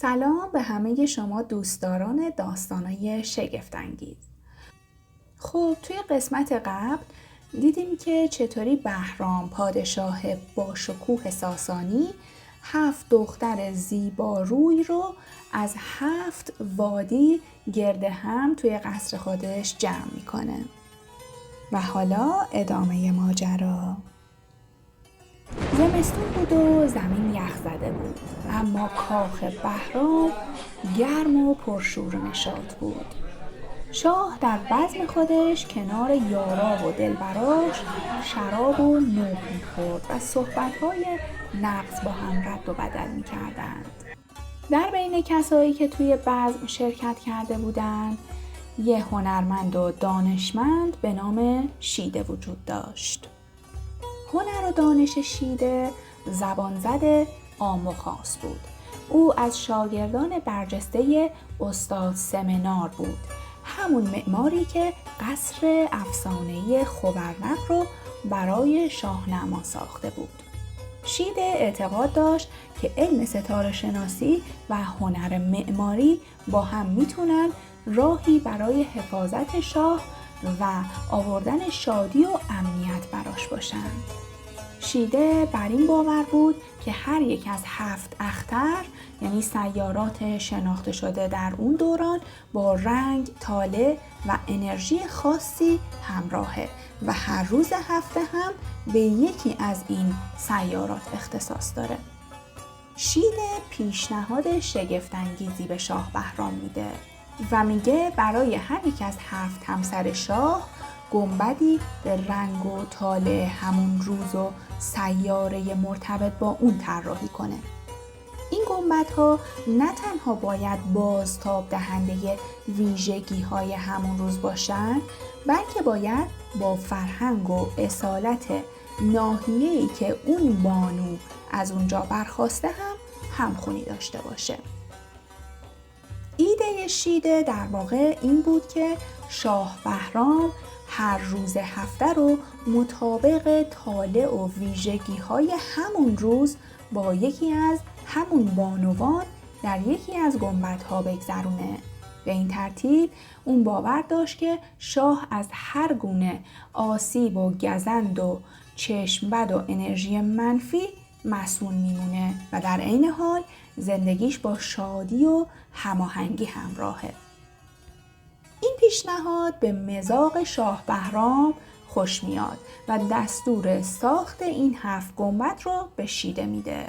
سلام به همه شما دوستداران داستانای شگفت‌انگیز. خب توی قسمت قبل دیدیم که چطوری بهرام پادشاه با شکوه ساسانی 7 دختر زیباروی رو از 7 وادی گرد هم توی قصر خودش جمع میکنه. و حالا ادامه ماجرا. زمستون بود و زمین یخ زده بود، اما کاخ بهرام گرم و پرشور و نشاط بود. شاه در بزم خودش کنار یارا و دلبراش شراب و نوح می‌خورد و صحبت‌های نغز با هم رد و بدل می‌کردند. در بین کسایی که توی بزم شرکت کرده بودند، یه هنرمند و دانشمند به نام شیده وجود داشت. هنر و دانش شیده زبان زده عام و خاص بود. او از شاگردان برجسته استاد سمنار بود، همون معماری که قصر افسانه‌ای خبرنق رو برای شاهنما ساخته بود. شیده اعتقاد داشت که علم ستاره شناسی و هنر معماری با هم میتونن راهی برای حفاظت شاه و آوردن شادی و امنیت براش باشن. شیده بر این باور بود که هر یک از 7 اختر، یعنی سیارات شناخته شده در اون دوران، با رنگ، طالع و انرژی خاصی همراهه و هر روز هفته هم به یکی از این سیارات اختصاص داره. شیده پیشنهاد شگفت‌انگیزی به شاه بهرام میده و میگه برای هر یک از 7 همسر شاه گنبدی به رنگ و طالع همون روز و سیاره مرتبط با اون طراحی کنه. این گنبدها نه تنها باید بازتاب دهنده ویژگی‌های همون روز باشن، بلکه باید با فرهنگ و اصالت ناحیه‌ای که اون بانو از اونجا برخواسته هم همخونی داشته باشه. ایده شیده در واقع این بود که شاه بهرام هر روز هفته رو مطابق طالع و ویژگی‌های همون روز با یکی از همون بانوان در یکی از گنبدها بگذرونه. به این ترتیب اون باور داشت که شاه از هر گونه آسیب و گزند و چشم بد و انرژی منفی مسئول میمونه و در عین حال زندگیش با شادی و هماهنگی همراهه. این پیشنهاد به مذاق شاه بهرام خوش میاد و دستور ساخت این 7 گنبد رو به شیده میده.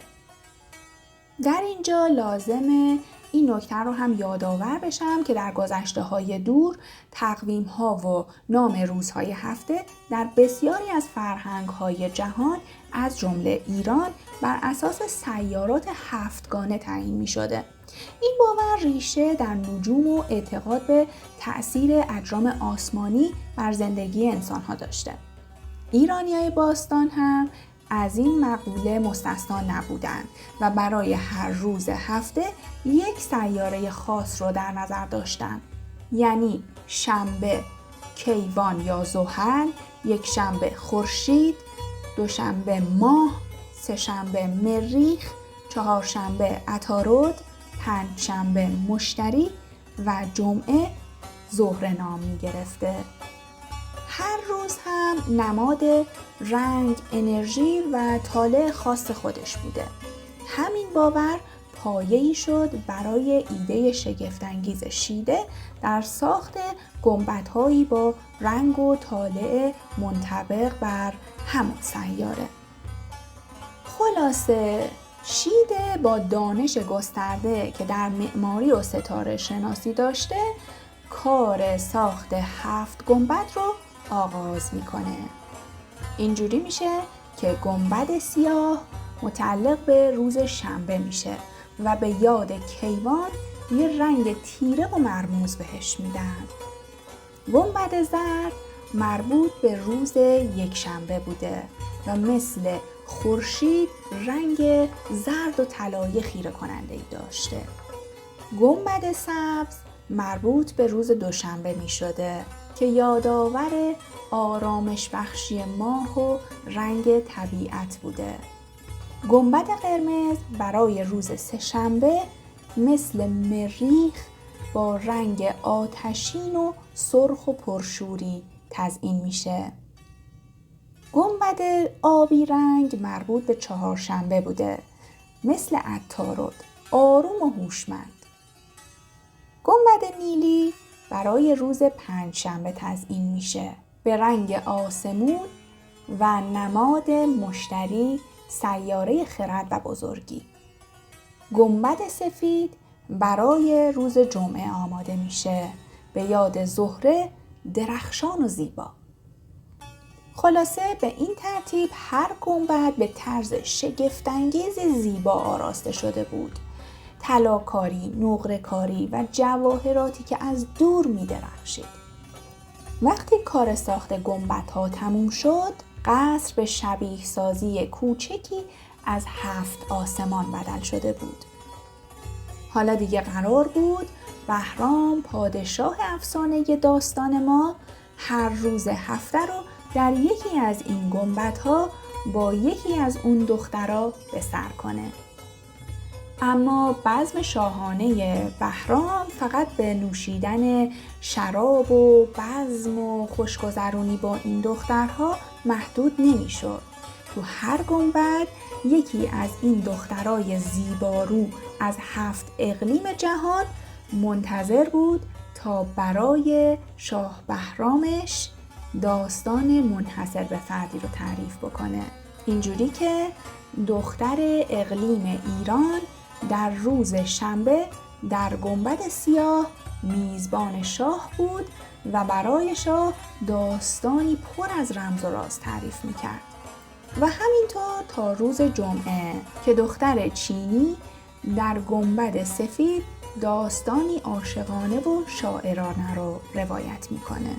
در اینجا لازمه این نکته رو هم یادآور بشم که در گذشته‌های دور تقویم‌ها و نام روزهای هفته در بسیاری از فرهنگ‌های جهان از جمله ایران بر اساس سیارات 7گانه تعیین می‌شده. این باور ریشه در نجوم و اعتقاد به تأثیر اجرام آسمانی بر زندگی انسان‌ها داشته. ایرانیای باستان هم از این مقوله مستثنا نبودند و برای هر روز هفته یک سیاره خاص رو در نظر داشتند. یعنی شنبه کیوان یا زحل، یک شنبه خورشید، دوشنبه ماه، سه شنبه مریخ، چهارشنبه عطارد، پنجشنبه مشتری و جمعه زهره نام می گرفته. هر روز هم نماد رنگ، انرژی و طالع خاص خودش بوده. همین باور پایه‌ای شد برای ایده شگفت‌انگیز شیده در ساخت گنبدهایی با رنگ و طالع منطبق بر همون سیاره. خلاصه شیده با دانش گسترده که در معماری و ستاره شناسی داشته، کار ساخت 7 گنبد رو آغاز میکنه. اینجوری میشه که گنبد سیاه متعلق به روز شنبه میشه و به یاد کیوان یه رنگ تیره و مرموز بهش میدن. گنبد زرد مربوط به روز یک شنبه بوده و مثل خورشید رنگ زرد و طلایی خیره کننده‌ای داشته. گنبد سبز مربوط به روز دوشنبه می شده که یادآور آرامش بخشی ماه و رنگ طبیعت بوده. گنبد قرمز برای روز سه‌شنبه مثل مریخ با رنگ آتشین و سرخ و پرشوری تزیین میشه. گنبد آبی رنگ مربوط به چهارشنبه بوده، مثل عطارد، آروم و هوشمند. گنبد نیلی برای روز پنجشنبه تزیین میشه، به رنگ آسمون و نماد مشتری، سیاره خرد و بزرگی. گنبد سفید برای روز جمعه آماده میشه، به یاد زهره، درخشان و زیبا. خلاصه به این ترتیب هر گنبد به طرز شگفت‌انگیز زیبا آراسته شده بود. طلاکاری، نقره‌کاری و جواهراتی که از دور می‌درخشید. وقتی کار ساخت گنبدها تموم شد، قصر به شبیه سازی کوچکی از 7 آسمان بدل شده بود. حالا دیگه قرار بود بهرام، پادشاه افسانه داستان ما، هر روز هفته رو در یکی از این گنبدها با یکی از اون دخترها به سر کنه. اما بزم شاهانه بهرام فقط به نوشیدن شراب و بزم و خوشگذرونی با این دخترها محدود نمیشد. تو هر گنبد یکی از این دخترای زیبارو از 7 اقلیم جهان منتظر بود تا برای شاه بهرامش داستان منحصر به فردی رو تعریف بکنه. اینجوری که دختر اقلیم ایران در روز شنبه در گنبد سیاه میزبان شاه بود و برای شاه داستانی پر از رمز و راز تعریف میکرد. و همینطور تا روز جمعه که دختر چینی در گنبد سفید داستانی عاشقانه و شاعرانه رو روایت میکنه.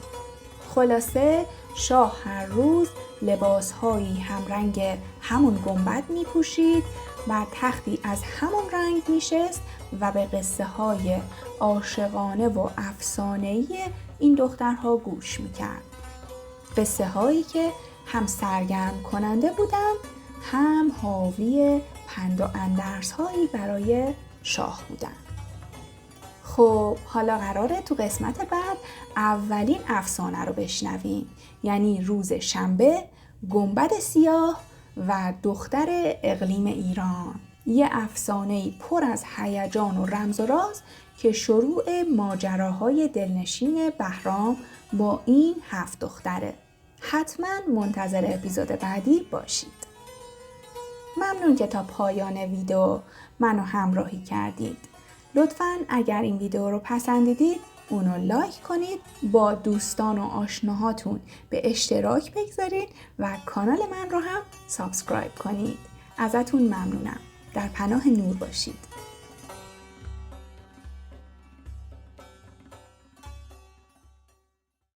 خلاصه شاه هر روز لباسهایی همرنگ همون گنبد میپوشید و تختی از همون رنگ میشست و به قصه های عاشقانه و افسانه‌ای این دخترها گوش میکرد. قصه هایی که هم سرگرم کننده بودند، هم حاوی پند و اندرس هایی برای شاه بودند. خب حالا قراره تو قسمت بعد اولین افسانه رو بشنویم، یعنی روز شنبه، گنبد سیاه و دختر اقلیم ایران. یه افسانه پر از هیجان و رمز و راز که شروع ماجراهای دلنشین بهرام با این 7 دختره. حتما منتظر اپیزود بعدی باشید. ممنون که تا پایان ویدیو منو همراهی کردید. لطفاً اگر این ویدیو رو پسندیدید اونو لایک کنید، با دوستان و آشناهاتون به اشتراک بگذارید و کانال من رو هم سابسکرایب کنید. ازتون ممنونم. در پناه نور باشید.